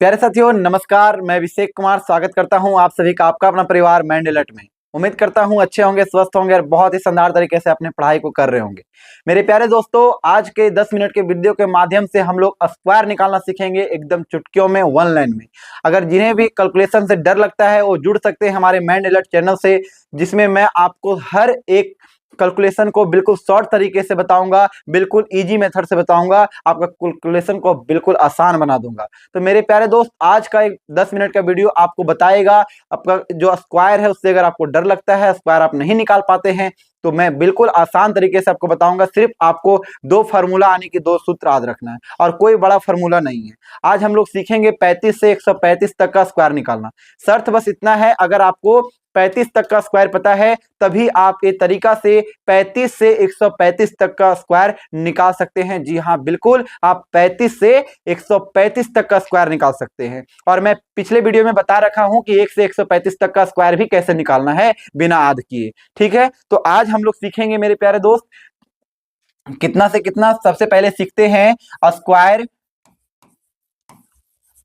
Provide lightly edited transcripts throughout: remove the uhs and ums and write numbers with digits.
प्यारे साथियों नमस्कार, मैं अभिषेक कुमार स्वागत करता हूं आप सभी का आपका अपना परिवार माइंड अलर्ट में। उम्मीद करता हूं अच्छे होंगे, स्वस्थ होंगे और बहुत ही शानदार तरीके से अपने पढ़ाई को कर रहे होंगे। मेरे प्यारे दोस्तों, आज के 10 मिनट के वीडियो के माध्यम से हम लोग स्क्वायर निकालना सीखेंगे एकदम चुटकियों में, वन लाइन में। अगर जिन्हें भी कैलकुलेशन से डर लगता है वो जुड़ सकते हैं हमारे माइंड अलर्ट चैनल से, जिसमें मैं आपको हर एक कैलकुलेशन को बिल्कुल शॉर्ट तरीके से बताऊंगा, बिल्कुल इजी मेथड से बताऊंगा, आपका कैलकुलेशन को बिल्कुल आसान बना दूंगा। तो मेरे प्यारे दोस्त, आज का एक 10 मिनट का वीडियो आपको बताएगा आपका जो स्क्वायर है उससे अगर आपको डर लगता है, स्क्वायर आप नहीं निकाल पाते हैं, तो मैं बिल्कुल आसान तरीके से आपको बताऊंगा। सिर्फ आपको दो फार्मूला आने की, दो सूत्र याद रखना है और कोई बड़ा फार्मूला नहीं है। आज हम लोग सीखेंगे 35 से 135 तक का स्क्वायर निकालना। शर्त बस इतना है, अगर आपको 35 तक का स्क्वायर पता है तभी आप ये तरीका से 35 से 135 तक का स्क्वायर निकाल सकते हैं। जी हाँ, बिल्कुल, आप 35 से 135 तक का स्क्वायर निकाल सकते हैं। और मैं पिछले वीडियो में बता रखा हूं कि 1 से 135 तक का स्क्वायर भी कैसे निकालना है बिना आध किए। ठीक है, तो आज हम लोग सीखेंगे मेरे प्यारे दोस्त कितना से कितना। सबसे पहले सीखते हैं स्क्वायर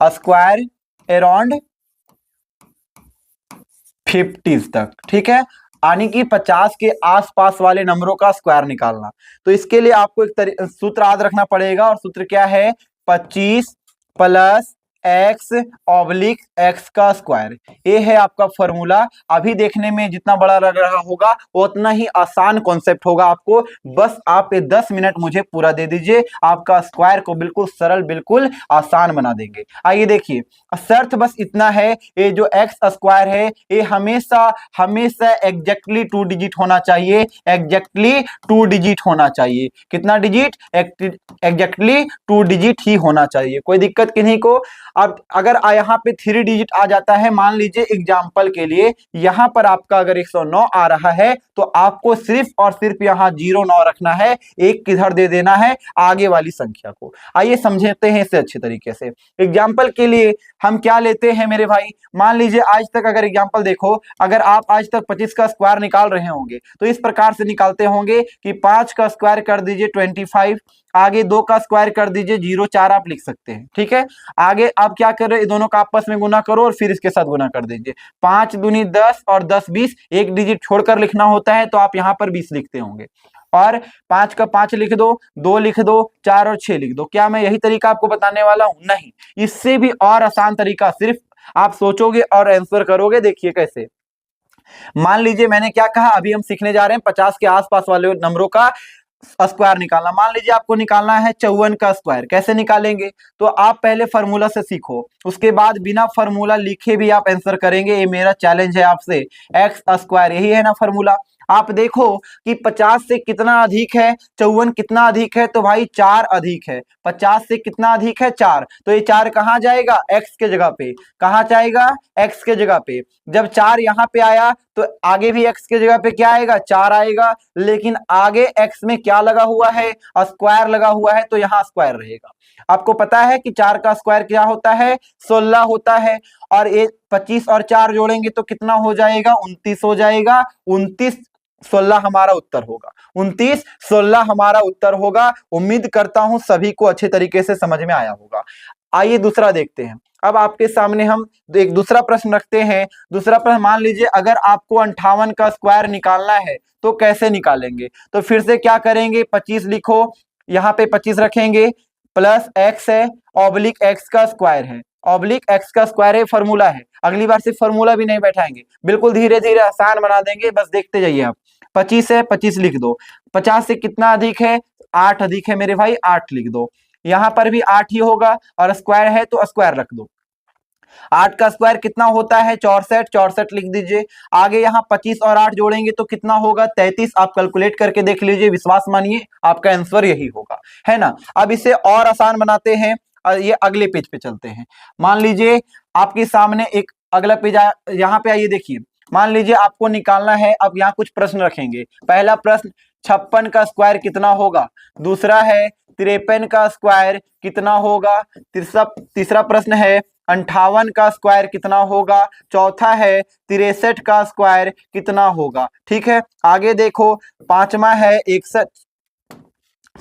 स्क्वायर अराउंड 50 तक। ठीक है, यानी कि 50 के आसपास वाले नंबरों का स्क्वायर निकालना। तो इसके लिए आपको एक सूत्र याद रखना पड़ेगा, और सूत्र क्या है? 25 प्लस एक्स ऑब्लिक एक्स का स्क्वायर। ये है आपका फॉर्मूला। अभी देखने में जितना बड़ा लग रहा होगा उतना ही आसान कॉन्सेप्ट होगा आपको। बस आप ये 10 मिनट मुझे पूरा दे दीजिए, आपका स्क्वायर को बिल्कुल सरल, बिल्कुल आसान बना देंगे। आइए देखिए, शर्त बस इतना है, ये जो एक्स स्क्वायर है ये हमेशा हमेशा एग्जैक्टली 2 डिजिट होना चाहिए। एग्जैक्टली 2 डिजिट होना चाहिए। कितना डिजिट? एग्जैक्टली 2 डिजिट ही होना चाहिए। कोई दिक्कत किन्हीं को? अब अगर यहाँ पे 3 डिजिट आ जाता है, मान लीजिए एग्जाम्पल के लिए यहाँ पर आपका अगर 109 आ रहा है तो आपको सिर्फ और सिर्फ यहाँ 09 रखना है, एक किधर दे देना है? आगे वाली संख्या को। आइए समझते हैं इसे अच्छे तरीके से। एग्जाम्पल के लिए हम क्या लेते हैं मेरे भाई? मान लीजिए आज तक अगर एग्जाम्पल देखो, अगर आप आज तक 25 का स्क्वायर निकाल रहे होंगे तो इस प्रकार से निकालते होंगे कि 5 का स्क्वायर कर दीजिए 25, आगे 2 का स्क्वायर कर दीजिए 0,4 आप लिख सकते हैं। ठीक है, आगे आप क्या कर रहे हैं? दोनों का आपस में गुना करो और फिर इसके साथ गुना कर दीजिए। 5 दूनी 10 और 10 20, एक डिजिट छोड़कर लिखना होता है तो आप यहाँ पर 20 लिखते होंगे। और 5 का 5 लिख दो, 2 लिख दो, 4 और 6 लिख दो। क्या मैं यही तरीका आपको बताने वाला हूं? नहीं, इससे भी और आसान तरीका। सिर्फ आप सोचोगे और आंसर करोगे। देखिए कैसे। मान लीजिए मैंने क्या कहा, अभी हम सीखने जा रहे हैं 50 के आसपास वाले नंबरों का स्क्वायर निकालना। मान लीजिए आपको निकालना है 54 का स्क्वायर। कैसे निकालेंगे? तो आप पहले फार्मूला से सीखो, उसके बाद बिना फार्मूला लिखे भी आप आंसर करेंगे। ये मेरा चैलेंज है आपसे। एक्स स्क्वायर यही है ना फार्मूला। आप देखो कि 50 से कितना अधिक है? 54 कितना अधिक है? तो भाई 4 अधिक है। 50 से कितना अधिक है? 4। तो ये 4 कहाँ जाएगा? एक्स के जगह पे। कहाँ जाएगा? एक्स के जगह पे। जब 4 यहाँ पे आया तो आगे भी एक्स के जगह पे क्या आएगा? 4 आएगा। लेकिन आगे एक्स में क्या लगा हुआ है? स्क्वायर लगा हुआ है, तो यहाँ स्क्वायर रहेगा। आपको पता है कि 4 का स्क्वायर क्या होता है? 16 होता है। और ये 25 और 4 जोड़ेंगे तो कितना हो जाएगा? 29 हो जाएगा। 29 16 हमारा उत्तर होगा। 29 16 हमारा उत्तर होगा। उम्मीद करता हूं सभी को अच्छे तरीके से समझ में आया होगा। आइए दूसरा देखते हैं। अब आपके सामने हम एक दूसरा प्रश्न रखते हैं। दूसरा प्रश्न, मान लीजिए अगर आपको 58 का स्क्वायर निकालना है तो कैसे निकालेंगे? तो फिर से क्या करेंगे? 25 लिखो, यहाँ पे 25 रखेंगे, प्लस एक्स है, ऑब्लिक एक्स का स्क्वायर है। ऑब्लिक एक्स का स्क्वायर है, फॉर्मूला है। अगली बार से फॉर्मूला भी नहीं बैठाएंगे, बिल्कुल धीरे धीरे आसान बना देंगे। बस देखते जाइए आप। 25 है, 25 लिख दो। 50 से कितना अधिक है? 8 अधिक है मेरे भाई, 8 लिख दो। यहां पर भी 8 ही होगा और स्क्वायर है तो स्क्वायर रख दो। 8 का स्क्वायर कितना होता है? 64। 64 लिख दीजिए। आगे यहाँ 25 और 8 जोड़ेंगे तो कितना होगा? 33। आप कैलकुलेट करके देख लीजिए, विश्वास मानिए आपका आंसर यही होगा, है ना। अब इसे और आसान बनाते हैं, ये अगले पेज पे चलते हैं। मान लीजिए आपके सामने एक अगला पेज यहाँ पे आइए देखिए। मान लीजिए आपको निकालना है, अब यहाँ कुछ प्रश्न रखेंगे। पहला प्रश्न, 56 का स्क्वायर कितना होगा? दूसरा है 53 का स्क्वायर कितना होगा? तीसरा प्रश्न है 58 का स्क्वायर कितना होगा? चौथा है 63 का स्क्वायर कितना होगा? ठीक है, आगे देखो। पांचवा है 61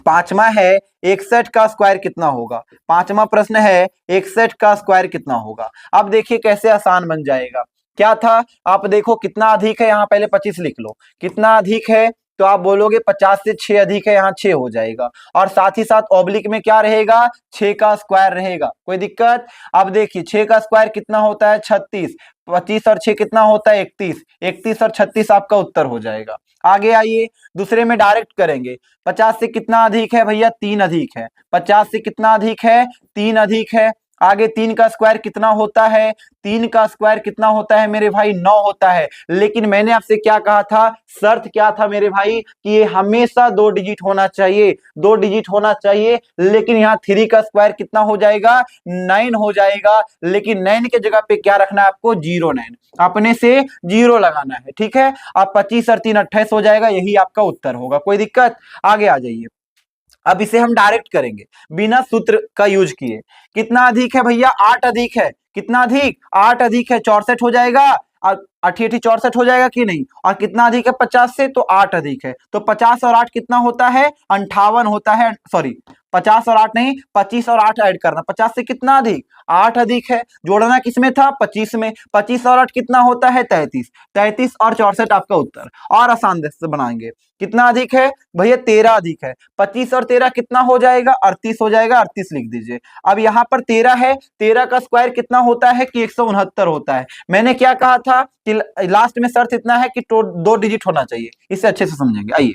पांचवा है 61 का स्क्वायर कितना होगा। पांचवा प्रश्न है 61 का स्क्वायर कितना होगा। अब देखिए कैसे आसान बन जाएगा। क्या था, आप देखो कितना अधिक है, यहाँ पहले 25 लिख लो। कितना अधिक है, तो आप बोलोगे 50 से 6 अधिक है, यहाँ 6 हो जाएगा। और साथ ही साथ ऑब्लिक में क्या रहेगा, 6 का स्क्वायर रहेगा। कोई दिक्कत। अब देखिए 6 का स्क्वायर कितना होता है, 36। 25 और 6 कितना होता है, 31। 31 और 36 आपका उत्तर हो जाएगा। आगे आइए, दूसरे में डायरेक्ट करेंगे। 50 से कितना अधिक है भैया, 3 अधिक है। 50 से कितना अधिक है, 3 अधिक है। आगे 3 का स्क्वायर कितना होता है, 3 का स्क्वायर कितना होता है मेरे भाई, 9 होता है। लेकिन मैंने आपसे क्या कहा था, शर्त क्या था मेरे भाई, कि ये हमेशा 2 डिजिट होना चाहिए, 2 डिजिट होना चाहिए। लेकिन यहाँ 3 का स्क्वायर कितना हो जाएगा, 9 हो जाएगा। लेकिन 9 के जगह पे क्या रखना है आपको, 09, अपने से 0 लगाना है। ठीक है, अब 25 और 3 28 हो जाएगा, यही आपका उत्तर होगा। कोई दिक्कत। आगे आ जाइए, अब इसे हम डायरेक्ट करेंगे बिना सूत्र का यूज किए। कितना अधिक है भैया, 8 अधिक है। कितना अधिक, 8 अधिक है, 64 हो जाएगा। और 88 64 हो जाएगा कि नहीं। और कितना अधिक है 50 से, तो 8 अधिक है। तो 50 और 8 कितना होता है, 58 होता है। सॉरी, 50 और 8 नहीं, 25 और 8 ऐड करना। 50 से कितना अधिक, 8 अधिक है। जोड़ना किसमें था, 25 में। 25 और 8 कितना होता है, 33। 33 और 64 आपका उत्तर। और आसान से बनाएंगे। कितना अधिक है भैया, 13 अधिक है। 25 और 13 कितना हो जाएगा, 38 हो जाएगा। 38 लिख दीजिए। अब यहाँ पर 13 है, 13 का स्क्वायर कितना होता है कि 169 होता है। मैंने क्या कहा था कि लास्ट में शर्त इतना है कि 2 डिजिट होना चाहिए। इसे अच्छे से समझेंगे। आइए,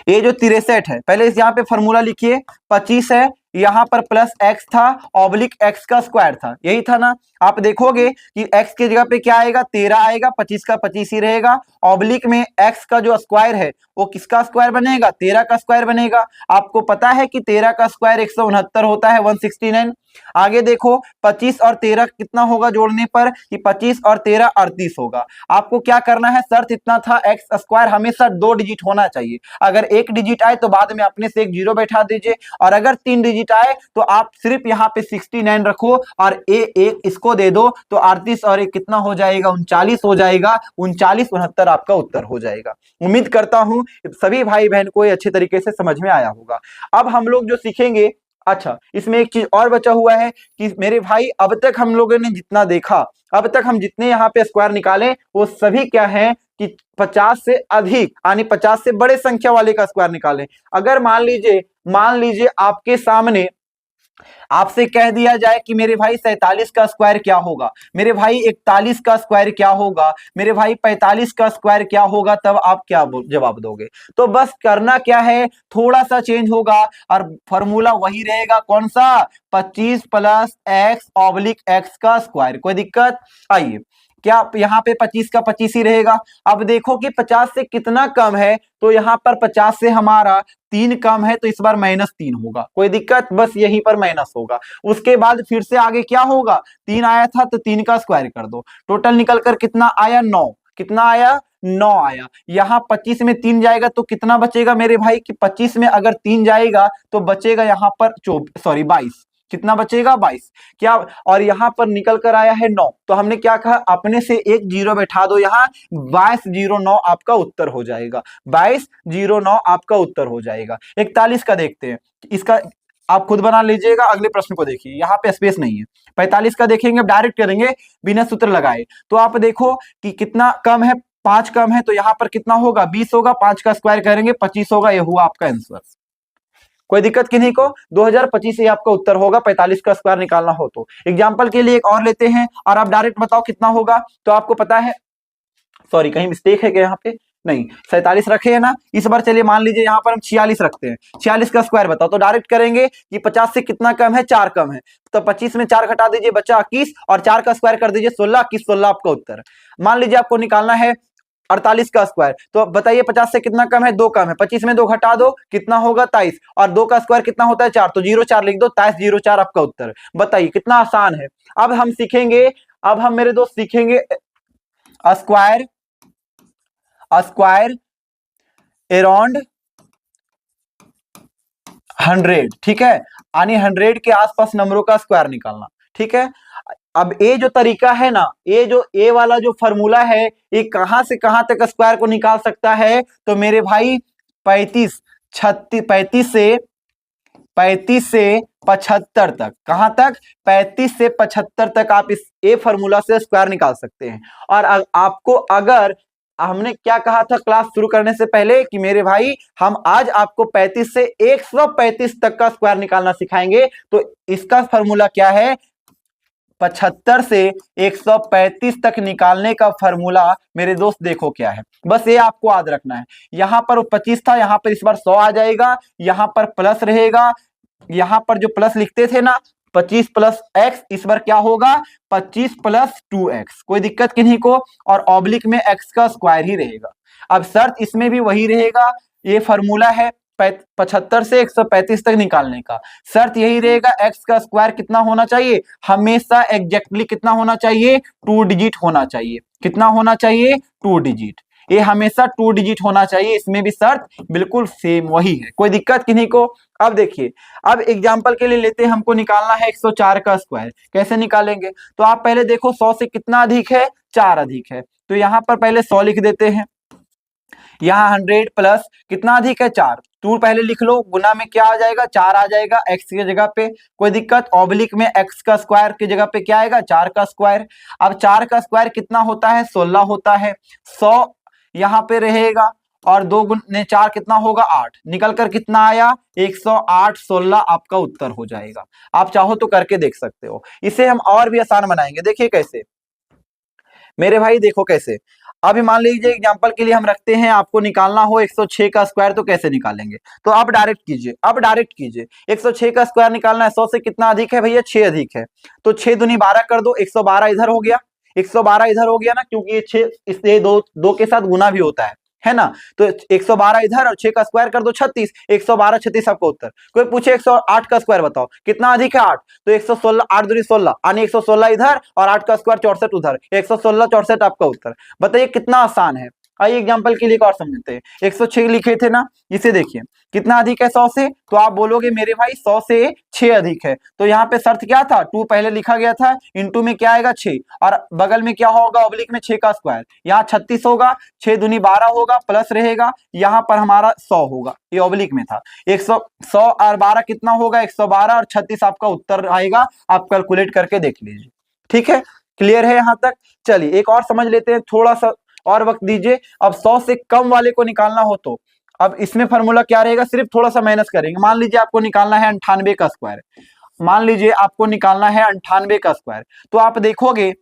ये जो 63 है, पहले इस यहाँ पे फॉर्मूला लिखिए। 25 है, यहाँ पर प्लस एक्स था, ऑब्लिक एक्स का स्क्वायर था, यही था ना। आप देखोगे कि एक्स की जगह पे क्या आएगा, 13 आएगा। 25 का 25 ही रहेगा। ऑब्लिक में एक्स का जो स्क्वायर है वो किसका स्क्वायर बनेगा, 13 का स्क्वायर बनेगा। आपको पता है कि 13 का स्क्वायर 169 होता है, 169। आगे देखो 25 और 13 कितना होगा जोड़ने पर, कि 25 और 13 38 होगा। आपको क्या करना है, शर्त इतना था, एक्स स्क्वायर हमेशा 2 डिजिट होना चाहिए। अगर 1 डिजिट आए तो बाद में अपने से एक 0 बैठा दीजिए, और अगर 3 डिजिट आए तो आप सिर्फ यहाँ पे 69 रखो और एक इसको दे दो, तो 38 और एक कितना हो जाएगा, 39 हो जाएगा। 39 69 आपका उत्तर हो जाएगा। उम्मीद करता हूं सभी भाई बहन को ये अच्छे तरीके से समझ में आया होगा। अब हम लोग जो सीखेंगे, अच्छा इसमें एक चीज और बचा हुआ है कि मेरे भाई अब तक हम लोगों ने जितना देखा, अब तक हम जितने यहाँ पे स्क्वायर निकाले वो सभी क्या है कि 50 से अधिक यानी 50 से बड़े संख्या वाले का स्क्वायर निकालें। अगर मान लीजिए आपके सामने आपसे कह दिया जाए कि मेरे भाई 47 का स्क्वायर क्या होगा, मेरे भाई 41 का स्क्वायर क्या होगा, मेरे भाई 45 का स्क्वायर क्या होगा, तब आप क्या जवाब दोगे। तो बस करना क्या है, थोड़ा सा चेंज होगा और फॉर्मूला वही रहेगा। कौन सा, 25 प्लस एक्स ऑब्लिक एक्स का स्क्वायर। कोई दिक्कत। आइए, क्या यहाँ पे 25 का 25 ही रहेगा। अब देखो कि 50 से कितना कम है, तो यहाँ पर 50 से हमारा 3 कम है, तो इस बार -3 होगा। कोई दिक्कत, बस यहीं पर माइनस होगा। उसके बाद फिर से आगे क्या होगा, 3 आया था तो 3 का स्क्वायर कर दो। टोटल निकल कर कितना आया, 9। कितना आया, 9 आया। यहाँ 25 में 3 जाएगा तो कितना बचेगा मेरे भाई, कि 25 में अगर 3 जाएगा तो बचेगा यहाँ पर 22। कितना बचेगा, 22। क्या, और यहां पर निकल कर आया है 9, तो हमने क्या कहा, अपने से एक 0 बैठा दो यहाँ, 2209 आपका उत्तर हो जाएगा। 2209 आपका उत्तर हो जाएगा। 41 का देखते हैं, इसका आप खुद बना लीजिएगा। अगले प्रश्न को देखिए, यहाँ पे स्पेस नहीं है। 45 का देखेंगे, अब डायरेक्ट करेंगे बिना सूत्र लगाए। तो आप देखो कि कितना कम है, 5 कम है, तो यहाँ पर कितना होगा, 20 होगा। 5 का स्क्वायर करेंगे 25 होगा। यह हुआ आपका आंसर। कोई दिक्कत किन्हीं को, 2025 ही आपका उत्तर होगा 45 का स्क्वायर निकालना हो तो। एग्जांपल के लिए एक और लेते हैं और आप डायरेक्ट बताओ कितना होगा। तो आपको पता है, सॉरी कहीं मिस्टेक है क्या यहाँ पे, नहीं 47 रखे है ना। इस बार चलिए मान लीजिए यहाँ पर हम 46 रखते हैं। 46 का स्क्वायर बताओ, तो डायरेक्ट करेंगे कि 50 से कितना कम है, 4 कम है। तो 25 में 4 घटा दीजिए, बच्चा 21, और 4 का स्क्वायर कर दीजिए 16। 21 16 आपका उत्तर। मान लीजिए आपको निकालना है 48 का स्क्वायर, तो बताइए 50 से कितना कम है, 2 कम है। 25 में 2 घटा दो, कितना होगा, 23, और 2 का स्क्वायर कितना होता है, 4, तो 04 लिख दो। 23 04 आपका उत्तर। बताइए कितना आसान है। अब हम सीखेंगे, अब हम मेरे दोस्त सीखेंगे स्क्वायर अराउंड 100। ठीक है, यानी 100 के आसपास नंबरों का स्क्वायर निकालना। ठीक है, अब ये जो तरीका है ना, ये जो ए वाला जो फॉर्मूला है, ये कहां से कहां तक स्क्वायर को निकाल सकता है, तो मेरे भाई 35, 35 से 75 तक, कहां तक? 35 से 75 तक आप इस ए फॉर्मूला से स्क्वायर निकाल सकते हैं। और आपको अगर हमने क्या कहा था क्लास शुरू करने से पहले कि मेरे भाई हम आज आपको 35 से 135 तक का स्क्वायर निकालना सिखाएंगे, तो इसका फॉर्मूला क्या है? 75 से 135 तक निकालने का फॉर्मूला मेरे दोस्त देखो क्या है, बस ये आपको याद रखना है। यहां पर 25 था, यहां पर इस बार 100 आ जाएगा, यहां पर प्लस रहेगा, यहां पर जो प्लस लिखते थे ना 25 प्लस एक्स, इस बार क्या होगा? 25 प्लस 2x, कोई दिक्कत किन्हीं को? और ऑब्लिक में x का स्क्वायर ही रहेगा। अब शर्त इसमें भी वही रहेगा, ये फॉर्मूला है 75 से 135 तक निकालने का। शर्त यही रहेगा, x का स्क्वायर कितना होना चाहिए? हमेशा एग्जैक्टली कितना होना चाहिए? 2 डिजिट होना चाहिए। कितना होना चाहिए? 2 डिजिट। ये हमेशा 2 डिजिट होना चाहिए, इसमें भी शर्त बिल्कुल सेम वही है, कोई दिक्कत किन्हीं को? अब देखिए, अब एग्जांपल के लिए लेते हैं, हमको निकालना है 104 का स्क्वायर। कैसे निकालेंगे? तो आप पहले देखो 100 से कितना अधिक है? 4 अधिक है, तो यहां पर पहले 100 लिख देते हैं। यहाँ 100 प्लस कितना अधिक है? 4, 2 पहले लिख लो, गुना में क्या आ जाएगा? 4 आ जाएगा x की जगह पे, कोई दिक्कत? ऑब्लिक में x का स्क्वायर की जगह पे क्या आएगा? 4 का स्क्वायर। अब 4 का स्क्वायर कितना होता है? 16 होता है। 100 यहाँ पे रहेगा और 2 गुने 4 कितना होगा? 8। निकल कर कितना आया? 108 16 आपका उत्तर हो जाएगा। आप चाहो तो करके देख सकते हो। इसे हम और भी आसान बनाएंगे, देखिए कैसे मेरे भाई, देखो कैसे। अभी मान लीजिए एग्जांपल के लिए हम रखते हैं, आपको निकालना हो 106 का स्क्वायर, तो कैसे निकालेंगे? तो आप डायरेक्ट कीजिए, अब डायरेक्ट कीजिए। 106 का स्क्वायर निकालना है, 100 से कितना अधिक है भैया? 6 अधिक है, तो 6 दूनी 12 कर दो, 112 इधर हो गया, 112 इधर हो गया ना, क्योंकि ये 6 इससे दो के साथ गुना भी होता है ना। तो 112 इधर और 6 का स्क्वायर कर दो 36, 112 36 आपका उत्तर। कोई पूछे 108 का स्क्वायर बताओ कितना अधिक है? 8, तो 116, 8 दूनी 16, यानी 116 इधर और 8 का स्क्वायर 64 उधर, 116 64 आपका उत्तर। बताइए कितना आसान है। आइए एग्जांपल के लिए एक और समझते हैं। 106 लिखे थे ना, इसे देखिए कितना अधिक है 100 से? तो आप बोलोगे मेरे भाई 100 से 6 अधिक है, तो यहाँ पे शर्त क्या था? 2 पहले लिखा गया था, इंटू में क्या आएगा? 6, और बगल में क्या होगा? ऑब्लिक में 6 का स्क्वायर, यहाँ 36 होगा, 6 दूनी 12 होगा, प्लस रहेगा, यहाँ पर हमारा 100 होगा, ये ऑब्लिक में था। 100 और 12 कितना होगा? 112 और 36 आपका उत्तर आएगा। आप कैलकुलेट करके देख लीजिए, ठीक है? क्लियर है यहाँ तक? चलिए एक और समझ लेते हैं, थोड़ा सा और वक्त दीजिए। अब 100 से कम वाले को निकालना हो तो अब इसमें फॉर्मूला क्या रहेगा? सिर्फ थोड़ा सा मेहनत करेंगे। मान लीजिए आपको निकालना है 98 का स्क्वायर, मान लीजिए आपको निकालना है 98 का स्क्वायर, तो आप देखोगे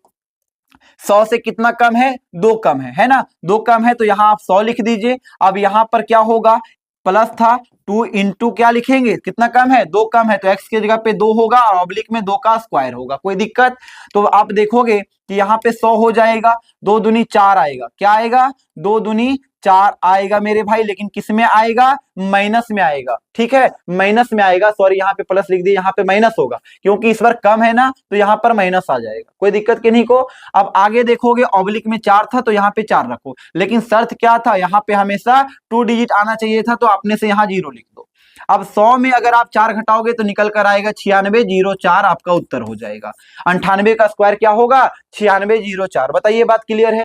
100 से कितना कम है? 2 कम है ना? 2 कम है, तो यहां आप 100 लिख दीजिए। अब यहां पर क्या होगा? प्लस था, 2 इंटू क्या लिखेंगे? कितना कम है? 2 कम है, तो x की जगह पे 2 होगा और ऑब्लिक में 2 का स्क्वायर होगा, कोई दिक्कत? तो आप देखोगे कि यहाँ पे 100 हो जाएगा, 2 दूनी 4 आएगा, क्या आएगा? 2 दूनी 4 आएगा मेरे भाई, लेकिन किस में आएगा? माइनस में आएगा, ठीक है? माइनस में आएगा, सॉरी यहाँ पे प्लस लिख दिया, यहाँ पे माइनस होगा, क्योंकि इस बार कम है ना, तो यहाँ पर माइनस आ जाएगा, कोई दिक्कत किन्हीं को? अब आगे देखोगे ऑब्लिक में 4 था, तो यहाँ पे 4 रखो, लेकिन शर्त क्या था? यहाँ पे हमेशा 2 डिजिट आना चाहिए था, तो आपने से यहाँ 0 लिख दो। अब 100 में अगर आप 4 घटाओगे तो निकल कर आएगा 96 04 आपका उत्तर हो जाएगा। 98 का स्क्वायर क्या होगा? 96 04। बताइए बात क्लियर है?